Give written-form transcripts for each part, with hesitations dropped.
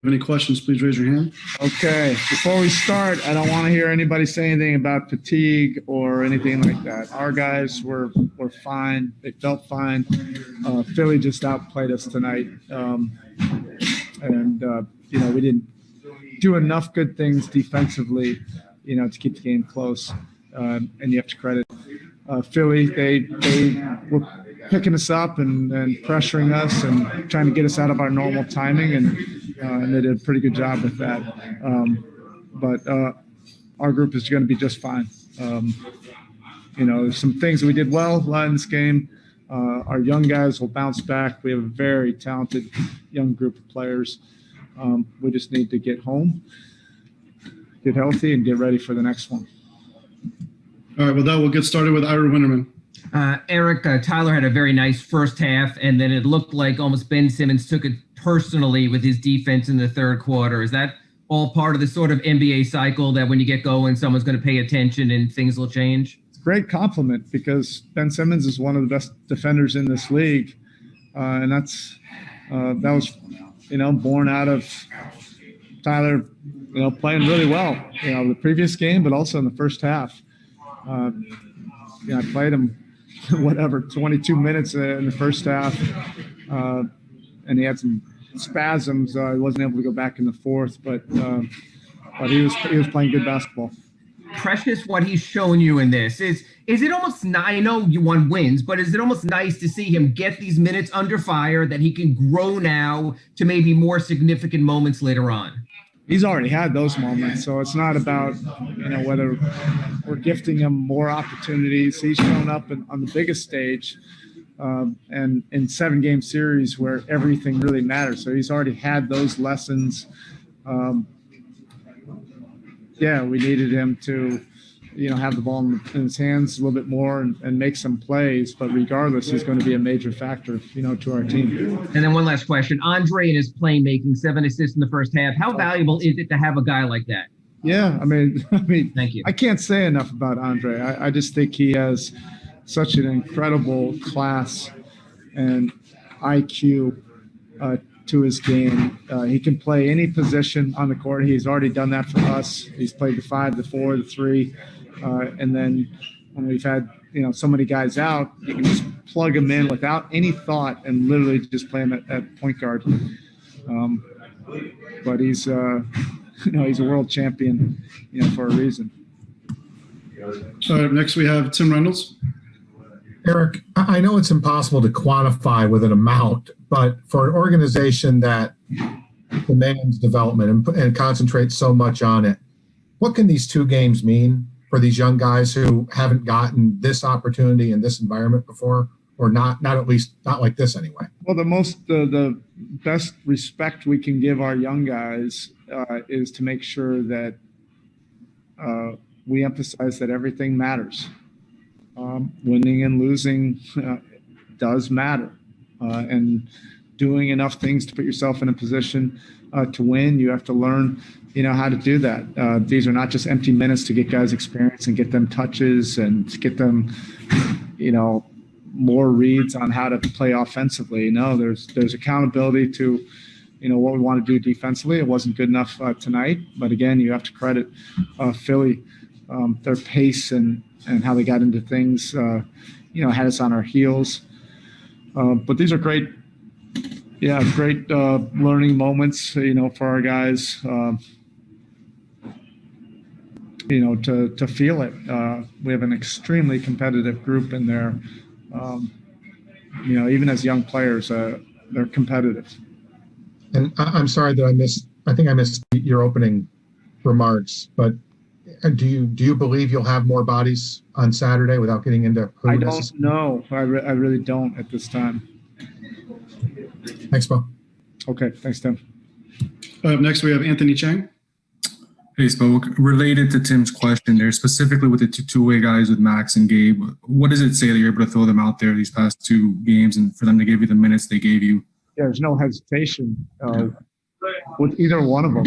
Any questions, please raise your hand. Okay, before we start, I don't want to hear anybody say anything about fatigue or anything like that. Our guys were fine. They felt fine. Philly just outplayed us tonight. We didn't do enough good things defensively, to keep the game close. And you have to credit Philly. They were picking us up and pressuring us and trying to get us out of our normal timing, and they did a pretty good job with that. But our group is going to be just fine. There's some things that we did well in this game. Our young guys will bounce back. We have a very talented young group of players. We just need to get home, get healthy, and get ready for the next one. All right, with that, we'll get started with Ira Winterman. Erik, Tyler had a very nice first half, and then it looked like almost Ben Simmons took it personally with his defense in the third quarter. Is that all part of the sort of NBA cycle that when you get going, someone's going to pay attention and things will change? It's a great compliment because Ben Simmons is one of the best defenders in this league, and that was born out of Tyler playing really well the previous game, but also in the first half. I played him 22 minutes in the first half, and he had some spasms. He wasn't able to go back in the fourth, but he was playing good basketball. Precious, what he's shown you in this is it almost, I know you won wins, but is it almost nice to see him get these minutes under fire that he can grow now to maybe more significant moments later on? He's already had those moments, so it's not about whether we're gifting him more opportunities. He's shown up on the biggest stage, and in 7-game series where everything really matters. So he's already had those lessons. We needed him to, have the ball in his hands a little bit more and make some plays. But regardless, he's going to be a major factor, to our team. And then one last question. Andre and his playmaking, 7 assists in the first half. How valuable is it to have a guy like that? Yeah, I mean, thank you. I can't say enough about Andre. I just think he has such an incredible class and IQ to his game. He can play any position on the court. He's already done that for us. He's played the 5, the 4, the 3. And then when we've had, so many guys out, you can just plug him in without any thought and literally just play him at point guard. But he's, he's a world champion, for a reason. Next we have Tim Reynolds. Erik, I know it's impossible to quantify with an amount, but for an organization that demands development and concentrates so much on it, what can these 2 games mean for these young guys who haven't gotten this opportunity in this environment before, or not at least not like this anyway? Well, the best respect we can give our young guys is to make sure that we emphasize that everything matters. Winning and losing does matter, and doing enough things to put yourself in a position to win, you have to learn, how to do that. These are not just empty minutes to get guys experience and get them touches and get them, more reads on how to play offensively. There's accountability to, what we want to do defensively. It wasn't good enough tonight, but again, you have to credit Philly, their pace and how they got into things, had us on our heels. But these are great learning moments, for our guys, to feel it. We have an extremely competitive group in there. Even as young players, they're competitive. And I'm sorry that I think I missed your opening remarks, but do you believe you'll have more bodies on Saturday without getting into who? I don't know. I really don't at this time. Thanks, Bo. Okay, thanks, Tim. Next, we have Anthony Chang. Hey, Spoke. Related to Tim's question there, specifically with the two-way guys with Max and Gabe, what does it say that you're able to throw them out there these past 2 games and for them to give you the minutes they gave you? Yeah, there's no hesitation with either one of them.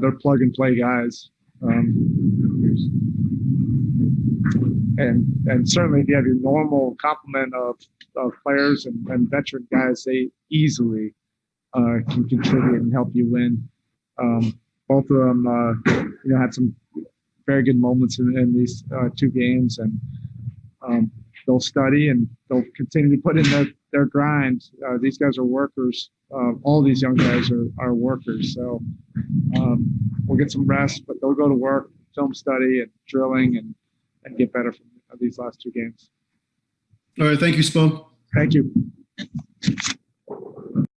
They're plug-and-play guys. And certainly if you have your normal complement of players and veteran guys, they easily can contribute and help you win. Both of them, had some very good moments in these 2 games, and they'll study and they'll continue to put in their grind. These guys are workers. All these young guys are workers. So we'll get some rest, but they'll go to work, film study and drilling and get better from these last 2 games. All right. Thank you, Spo. Thank you.